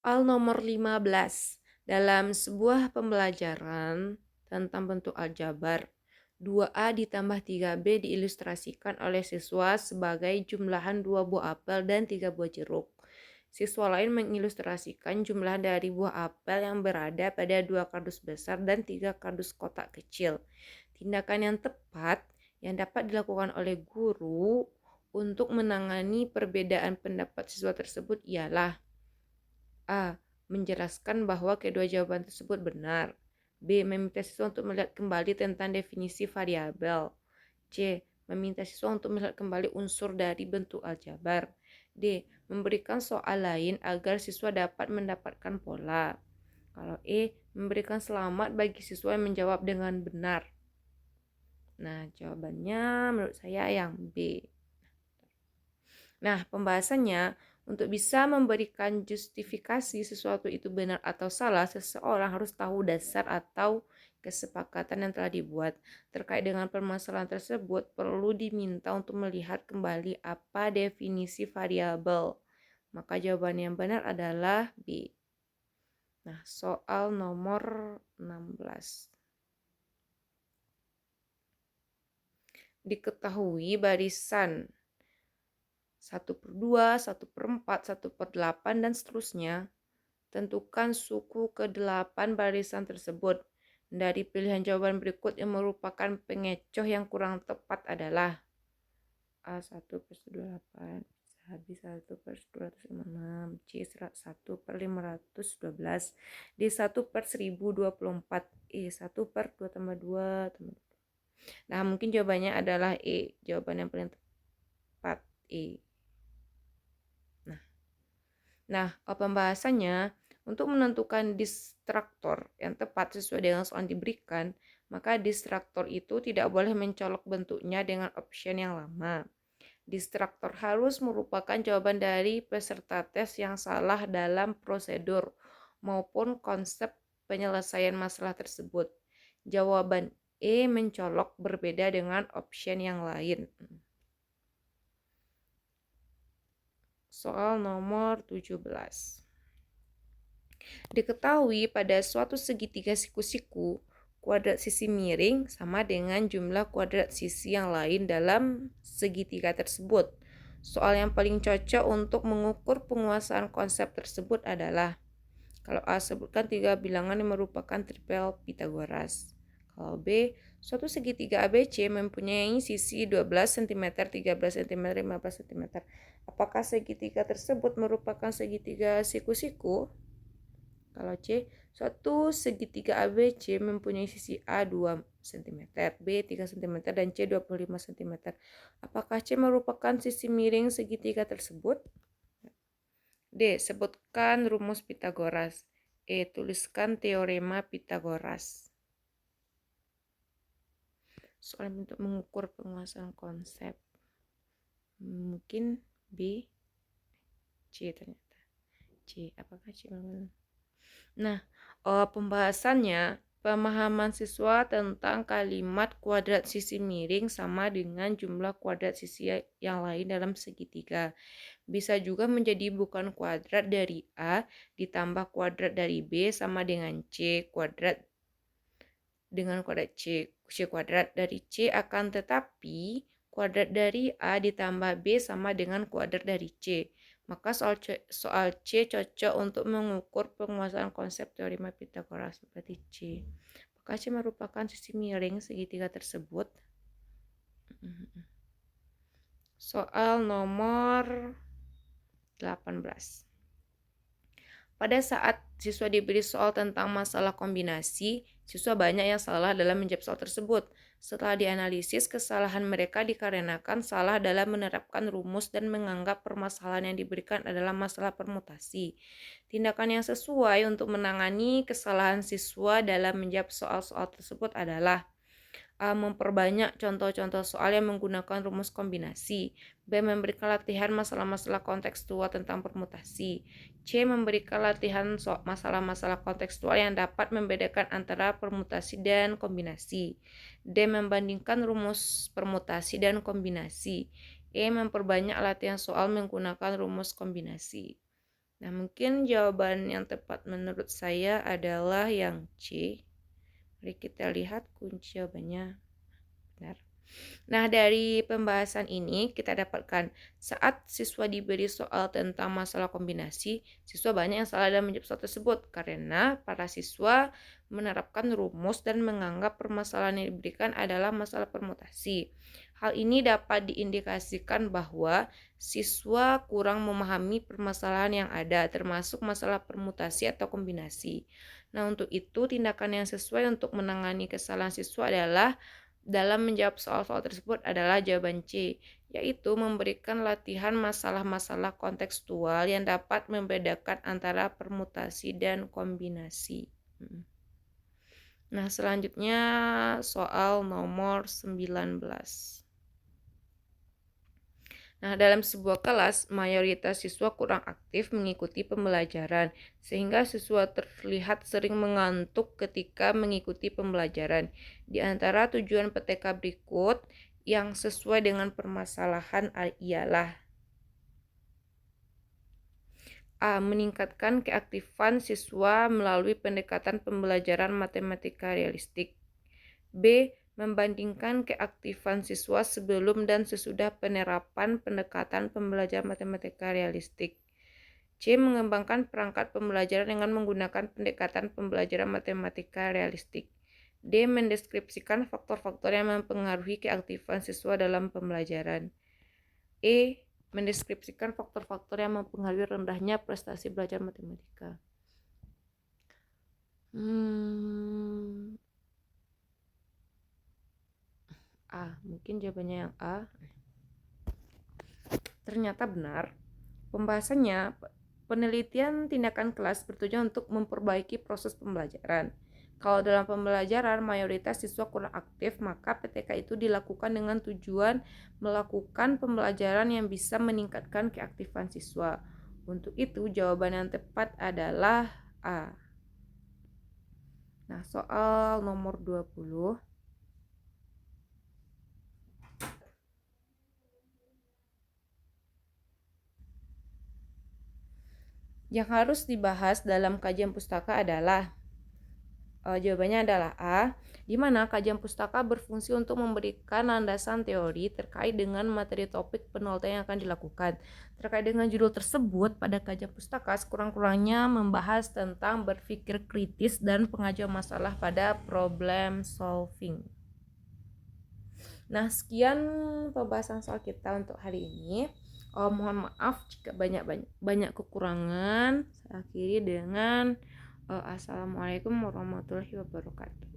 Soal nomor 15. Dalam sebuah pembelajaran tentang bentuk aljabar, 2A ditambah 3B diilustrasikan oleh siswa sebagai jumlahan 2 buah apel dan 3 buah jeruk. Siswa lain mengilustrasikan jumlah dari buah apel yang berada pada 2 kardus besar dan 3 kardus kotak kecil. Tindakan yang tepat yang dapat dilakukan oleh guru untuk menangani perbedaan pendapat siswa tersebut ialah: A. Menjelaskan bahwa kedua jawaban tersebut benar. B. Meminta siswa untuk melihat kembali tentang definisi variabel. C. Meminta siswa untuk melihat kembali unsur dari bentuk aljabar. D. Memberikan soal lain agar siswa dapat mendapatkan pola. Kalau E. Memberikan selamat bagi siswa yang menjawab dengan benar. Nah, jawabannya menurut saya yang B. Nah, pembahasannya, untuk bisa memberikan justifikasi sesuatu itu benar atau salah, seseorang harus tahu dasar atau kesepakatan yang telah dibuat. Terkait dengan permasalahan tersebut, perlu diminta untuk melihat kembali apa definisi variabel. Maka jawaban yang benar adalah B. Nah, soal nomor 16. Diketahui barisan 1/2, 1/4, 1/8, dan seterusnya. Tentukan suku ke-8 barisan tersebut. Dari pilihan jawaban berikut yang merupakan pengecoh yang kurang tepat adalah: A 1/28, habis 1/256, C 1/512, D 1/1024, E 1/2 tambah 2 tambah 2. Nah, mungkin jawabannya adalah E, jawaban yang paling tepat, E. Nah, pembahasannya, untuk menentukan distraktor yang tepat sesuai dengan soal yang diberikan, maka distraktor itu tidak boleh mencolok bentuknya dengan option yang lama. Distraktor harus merupakan jawaban dari peserta tes yang salah dalam prosedur maupun konsep penyelesaian masalah tersebut. Jawaban E mencolok berbeda dengan option yang lain. Soal nomor 17. Diketahui pada suatu segitiga siku-siku, kuadrat sisi miring sama dengan jumlah kuadrat sisi yang lain dalam segitiga tersebut. Soal yang paling cocok untuk mengukur penguasaan konsep tersebut adalah: kalau A, sebutkan 3 bilangan yang merupakan tripel Pythagoras. Kalau B, suatu segitiga ABC mempunyai sisi 12 cm, 13 cm, 15 cm. Apakah segitiga tersebut merupakan segitiga siku-siku? Kalau C, suatu segitiga ABC mempunyai sisi A 2 cm, B 3 cm, dan C 25 cm. Apakah C merupakan sisi miring segitiga tersebut? D. Sebutkan rumus Pythagoras. E. Tuliskan teorema Pythagoras. Soal untuk mengukur penguasaan konsep. Mungkin B, C ternyata. C, apakah C? Nah, pembahasannya, pemahaman siswa tentang kalimat kuadrat sisi miring sama dengan jumlah kuadrat sisi yang lain dalam segitiga. Bisa juga menjadi bukan kuadrat dari A ditambah kuadrat dari B sama dengan C kuadrat dengan kuadrat C kuadrat dari C, akan tetapi kuadrat dari A ditambah B sama dengan kuadrat dari C. Maka soal C cocok untuk mengukur penguasaan konsep teorema Pythagoras, seperti C. Apakah C merupakan sisi miring segitiga tersebut? Soal nomor 18. Pada saat siswa diberi soal tentang masalah kombinasi, siswa banyak yang salah dalam menjawab soal tersebut. Setelah dianalisis, kesalahan mereka dikarenakan salah dalam menerapkan rumus dan menganggap permasalahan yang diberikan adalah masalah permutasi. Tindakan yang sesuai untuk menangani kesalahan siswa dalam menjawab soal-soal tersebut adalah: A. Memperbanyak contoh-contoh soal yang menggunakan rumus kombinasi. B. Memberikan latihan masalah-masalah kontekstual tentang permutasi. C. Memberikan latihan masalah-masalah kontekstual yang dapat membedakan antara permutasi dan kombinasi. D. Membandingkan rumus permutasi dan kombinasi. E. Memperbanyak latihan soal menggunakan rumus kombinasi. Nah, mungkin jawaban yang tepat menurut saya adalah yang C. Mari kita lihat kunci jawabannya. Benar. Nah, dari pembahasan ini kita dapatkan saat siswa diberi soal tentang masalah kombinasi, siswa banyak yang salah dalam menjawab soal tersebut karena para siswa menerapkan rumus dan menganggap permasalahan yang diberikan adalah masalah permutasi. Hal ini dapat diindikasikan bahwa siswa kurang memahami permasalahan yang ada, termasuk masalah permutasi atau kombinasi. Nah, untuk itu tindakan yang sesuai untuk menangani kesalahan siswa adalah dalam menjawab soal-soal tersebut adalah jawaban C, yaitu memberikan latihan masalah-masalah kontekstual yang dapat membedakan antara permutasi dan kombinasi. Nah, selanjutnya soal nomor 19. Nah, dalam sebuah kelas, mayoritas siswa kurang aktif mengikuti pembelajaran, sehingga siswa terlihat sering mengantuk ketika mengikuti pembelajaran. Di antara tujuan PTK berikut yang sesuai dengan permasalahan ialah A. Meningkatkan keaktifan siswa melalui pendekatan pembelajaran matematika realistik. B. Membandingkan keaktifan siswa sebelum dan sesudah penerapan pendekatan pembelajaran matematika realistik. C. Mengembangkan perangkat pembelajaran dengan menggunakan pendekatan pembelajaran matematika realistik. D. Mendeskripsikan faktor-faktor yang mempengaruhi keaktifan siswa dalam pembelajaran. E. Mendeskripsikan faktor-faktor yang mempengaruhi rendahnya prestasi belajar matematika. A. Mungkin jawabannya yang A. Ternyata benar. Pembahasannya, penelitian tindakan kelas bertujuan untuk memperbaiki proses pembelajaran. Kalau dalam pembelajaran mayoritas siswa kurang aktif, maka PTK itu dilakukan dengan tujuan melakukan pembelajaran yang bisa meningkatkan keaktifan siswa. Untuk itu jawaban yang tepat adalah A. Nah, soal nomor 20. Yang harus dibahas dalam kajian pustaka adalah jawabannya adalah A, di mana kajian pustaka berfungsi untuk memberikan landasan teori terkait dengan materi topik penelitian yang akan dilakukan. Terkait dengan judul tersebut, pada kajian pustaka sekurang-kurangnya membahas tentang berpikir kritis dan pengajuan masalah pada problem solving. Nah, sekian pembahasan soal kita untuk hari ini. Mohon maaf jika banyak kekurangan. Saya akhiri dengan Assalamualaikum warahmatullahi wabarakatuh.